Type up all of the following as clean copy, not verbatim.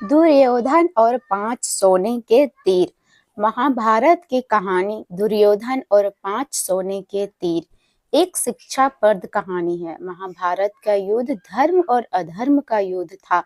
दुर्योधन और 5 सोने के तीर। महाभारत की कहानी दुर्योधन और 5 सोने के तीर एक शिक्षाप्रद कहानी है। महाभारत का युद्ध धर्म और अधर्म का युद्ध था।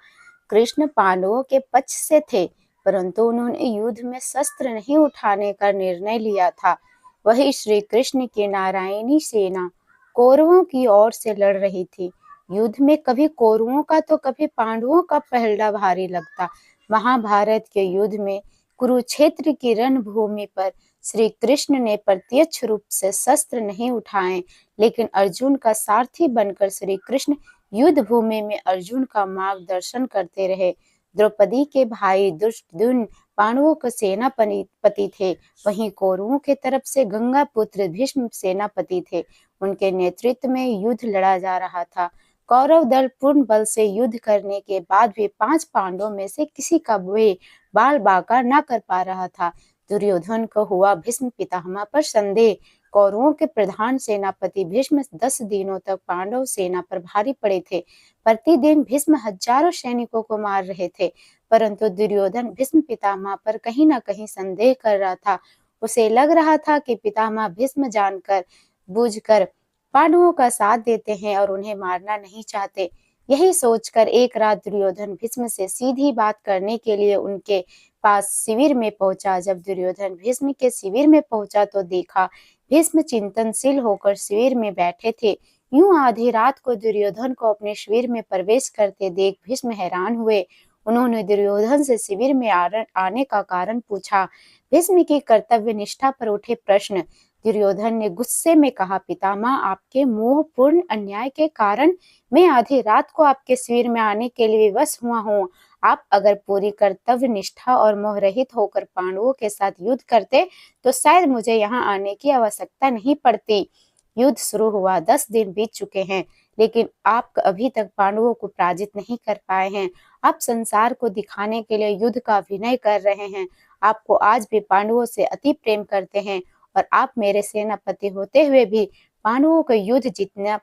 कृष्ण पांडवों के पक्ष से थे, परंतु उन्होंने युद्ध में शस्त्र नहीं उठाने का निर्णय लिया था। वही श्री कृष्ण की नारायणी सेना कौरवों की ओर से लड़ रही थी। युद्ध में कभी कौरवों का तो कभी पांडवों का पलड़ा भारी लगता। महाभारत के युद्ध में कुरुक्षेत्र की रणभूमि पर श्री कृष्ण ने प्रत्यक्ष रूप से शस्त्र नहीं उठाए, लेकिन अर्जुन का सारथी बनकर श्री कृष्ण युद्ध भूमि में अर्जुन का मार्गदर्शन करते रहे। द्रौपदी के भाई दुष्टद्युम्न पांडवों के सेनापति थे। वहीं कौरवों के तरफ से गंगा पुत्र भीष्म सेनापति थे। उनके नेतृत्व में युद्ध लड़ा जा रहा था। कौरव दल पूर्ण बल से युद्ध करने के बाद भी 5 पांडवों में से किसी का वे बाल बांका न कर पा रहा था। दुर्योधन को हुआ भीष्म पितामह पर संदेह। कौरवों के प्रधान सेनापति भीष्म 10 दिनों तक पांडव सेना पर भारी पड़े थे। प्रतिदिन भीष्म हजारों सैनिकों को मार रहे थे, परंतु दुर्योधन भीष्म पितामह पर कहीं न कहीं संदेह कर रहा था। उसे लग रहा था कि पितामह भीष्म जानकर बूझकर पांडवों का साथ देते हैं और उन्हें मारना नहीं चाहते। यही सोचकर एक रात दुर्योधन भीष्म से सीधी बात करने के लिए उनके पास शिविर में पहुंचा। जब दुर्योधन भीष्म के शिविर में पहुंचा तो देखा भीष्म चिंतनशील होकर शिविर में बैठे थे। यूं आधी रात को दुर्योधन को अपने शिविर में प्रवेश करते देख भीष्म हैरान हुए। उन्होंने दुर्योधन से शिविर में आने का कारण पूछा। भीष्म की कर्तव्य निष्ठा पर उठे प्रश्न। दुर्योधन ने गुस्से में कहा, पितामह, आपके मोहपूर्ण अन्याय के कारण मैं आधी रात को आपके शिविर में आने के लिए विवश हुआ हूँ। आप अगर पूरी कर्तव्य निष्ठा और मोह रहित होकर पांडवों के साथ युद्ध करते तो शायद मुझे यहाँ आने की आवश्यकता नहीं पड़ती। युद्ध शुरू हुआ 10 दिन बीत चुके हैं, लेकिन आप अभी तक पांडवों को पराजित नहीं कर पाए हैं। आप संसार को दिखाने के लिए युद्ध का अभिनय कर रहे हैं। आपको आज भी पांडवों से अति प्रेम करते हैं और आप मेरे सेनापति होते हुए भी पांडवों को युद्ध जीतना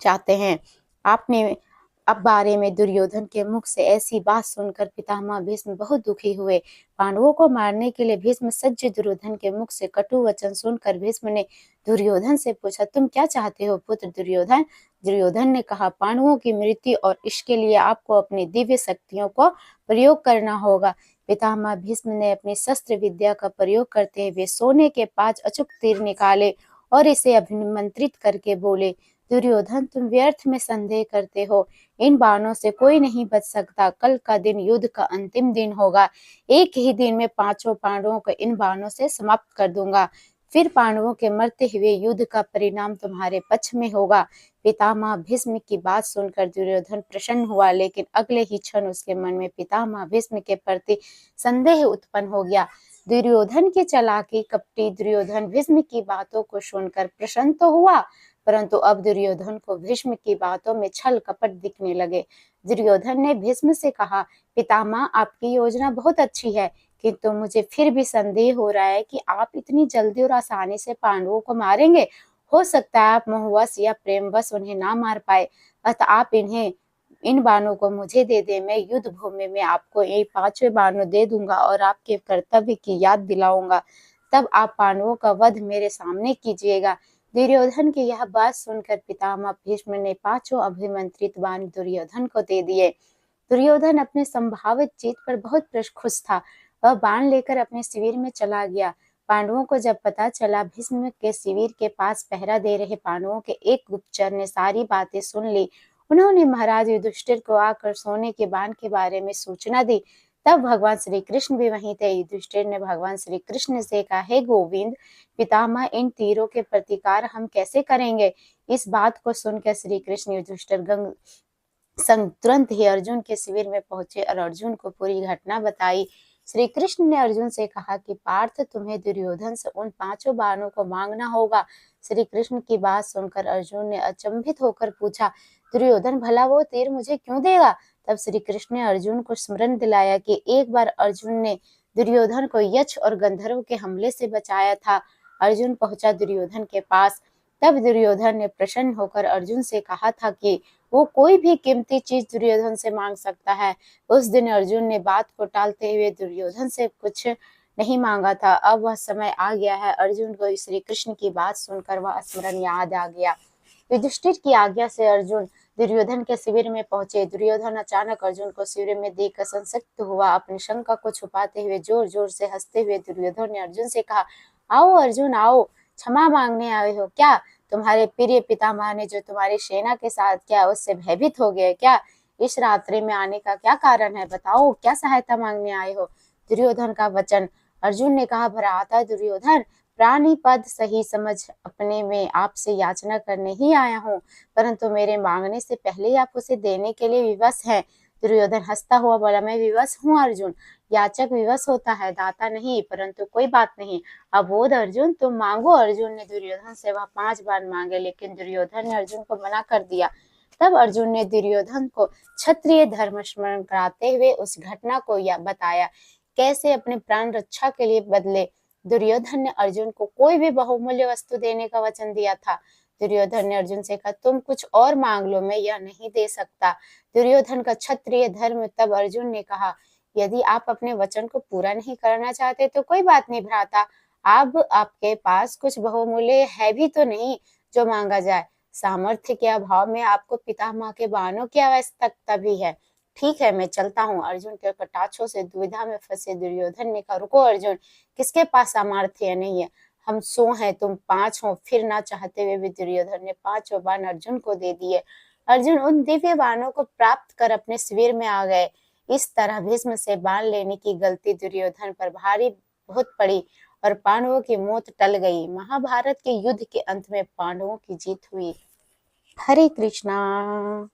चाहते हैं। आपने अब बारे में दुर्योधन के मुख से ऐसी बात सुनकर पितामह भीष्म बहुत दुखी हुए। पांडवों को मारने के लिए भीष्म सज्ज दुर्योधन के मुख से कटु वचन सुनकर भीष्म ने दुर्योधन से पूछा, तुम क्या चाहते हो पुत्र दुर्योधन? दुर्योधन ने कहा, पांडवों की मृत्यु और इसके लिए आपको अपनी दिव्य शक्तियों को प्रयोग करना होगा। पितामह भीष्म ने अपनी शस्त्र विद्या का प्रयोग करते हुए सोने के 5 अचूक तीर निकाले और इसे अभिमंत्रित करके बोले, दुर्योधन, तुम व्यर्थ में संदेह करते हो। इन बाणों से कोई नहीं बच सकता। कल का दिन युद्ध का अंतिम दिन होगा। एक ही दिन में 5 पांडवों को इन बाणों से समाप्त कर दूंगा। फिर पांडवों के मरते हुए युद्ध का परिणाम तुम्हारे पक्ष में होगा। पितामह भीष्म की बात सुनकर दुर्योधन प्रसन्न हुआ, लेकिन अगले ही क्षण उसके मन में पितामह भीष्म के प्रति संदेह उत्पन्न हो गया। दुर्योधन की चालाकी कपटी दुर्योधन भीष्म की बातों को सुनकर प्रसन्न तो हुआ, परंतु अब दुर्योधन को भीष्म की बातों में छल कपट दिखने लगे। दुर्योधन ने भीष्म से कहा, पितामह, आपकी योजना बहुत अच्छी है, किंतु मुझे फिर भी संदेह हो रहा है कि आप इतनी जल्दी और आसानी से पांडवों को मारेंगे। हो सकता है आप मोहवश या प्रेमवश उन्हें ना मार पाए, अतः आप इन बाणों को मुझे दे दे। मैं युद्ध भूमि में आपको ये 5वें बाणों दे दूंगा और आपके कर्तव्य की याद दिलाऊंगा। तब आप पांडवों का वध मेरे सामने कीजिएगा। दुर्योधन की यह बात सुनकर पितामह भीष्म ने 5 अभिमंत्रित बाण दुर्योधन को दे दिए। दुर्योधन अपने संभावित जीत पर बहुत खुश था। वह बाण लेकर अपने शिविर में चला गया। पांडवों को जब पता चला भीष्म के शिविर के पास पहरा दे रहे पांडवों के एक गुप्तचर ने सारी बातें सुन ली। उन्होंने महाराज युधिष्ठिर को आकर सोने के बाण के बारे में सूचना दी। तब भगवान श्री कृष्ण भी वहीं थे। युधिष्ठिर ने भगवान श्री कृष्ण से कहा, हे गोविंद, पितामह, इन तीरों के प्रतिकार हम कैसे करेंगे? इस बात को सुनकर श्री कृष्ण युधिष्ठिर संग तुरंत ही अर्जुन के शिविर में पहुंचे और अर्जुन को पूरी घटना बताई। श्री कृष्ण ने अर्जुन से कहा कि पार्थ, तुम्हें दुर्योधन से उन 5 बाणों को मांगना होगा। श्री कृष्ण की बात सुनकर अर्जुन ने अचंभित होकर पूछा, दुर्योधन भला वो तीर मुझे क्यों देगा? तब श्री कृष्ण ने अर्जुन को स्मरण दिलाया कि एक बार अर्जुन ने दुर्योधन को यक्ष और गंधर्व के हमले से बचाया था। अर्जुन पहुंचा दुर्योधन के पास। तब दुर्योधन ने प्रसन्न होकर अर्जुन से कहा था कि वो कोई भी कीमती चीज दुर्योधन से मांग सकता है। उस दिन अर्जुन ने बात को टालते हुए दुर्योधन से कुछ नहीं मांगा था। अब वह समय आ गया है। अर्जुन को श्री कृष्ण की बात सुनकर वह स्मरण याद आ गया। युधिष्ठिर की आज्ञा से अर्जुन दुर्योधन के शिविर में पहुंचे। दुर्योधन अचानक अर्जुन को शिविर में देखकर संसक्त हुआ। अपनी शंका को छुपाते हुए जोर जोर से हंसते हुए दुर्योधन ने अर्जुन से कहा, आओ अर्जुन आओ, क्षमा मांगने आए हो क्या? तुम्हारे प्रिय पितामह ने जो तुम्हारी सेना के साथ किया उससे भयभीत हो गए क्या? इस रात्रि में आने का क्या कारण है? बताओ, क्या सहायता मांगने आए हो? दुर्योधन का वचन। अर्जुन ने कहा, भ्राता दुर्योधन, प्राणी पद सही समझ अपने में आपसे याचना करने ही आया हूँ, परंतु मेरे मांगने से पहले आप उसे देने के लिए विवश हैं। दुर्योधन हंसता हुआ बोला, मैं विवश हूँ अर्जुन, याचक विवश होता है, दाता नहीं। परंतु कोई बात नहीं, अबोध अर्जुन, तुम मांगो। अर्जुन ने दुर्योधन से वह 5 बार मांगे, लेकिन दुर्योधन ने अर्जुन को मना कर दिया। तब अर्जुन ने दुर्योधन को क्षत्रिय धर्म स्मरण कराते हुए उस घटना को बताया, कैसे अपने प्राण रक्षा के लिए बदले दुर्योधन ने अर्जुन को कोई भी बहुमूल्य वस्तु देने का वचन दिया था। दुर्योधन ने अर्जुन से कहा, तुम कुछ और मांग लो, मैं यह नहीं दे सकता। दुर्योधन का क्षत्रिय धर्म। तब अर्जुन ने कहा, यदि आप अपने वचन को पूरा नहीं करना चाहते तो कोई बात नहीं भ्राता, अब आपके पास कुछ बहुमूल्य है भी तो नहीं जो मांगा जाए। सामर्थ्य के अभाव में आपको पितामह के बाणों की आवश्यकता भी है। ठीक है, मैं चलता हूँ। अर्जुन के कटाक्षों से दुविधा में फंसे दुर्योधन ने कहा, रुको अर्जुन, किसके पास सामर्थ्य नहीं है? हम 100 हैं, तुम 5 हो। फिर ना चाहते हुए भी दुर्योधन ने 5 बाण अर्जुन को दे दिए। अर्जुन उन दिव्य बाणों को प्राप्त कर अपने शिविर में आ गए। इस तरह भीष्म से बाण लेने की गलती दुर्योधन पर भारी बहुत पड़ी और पांडवों की मौत टल गई। महाभारत के युद्ध के अंत में पांडवों की जीत हुई। हरे कृष्णा।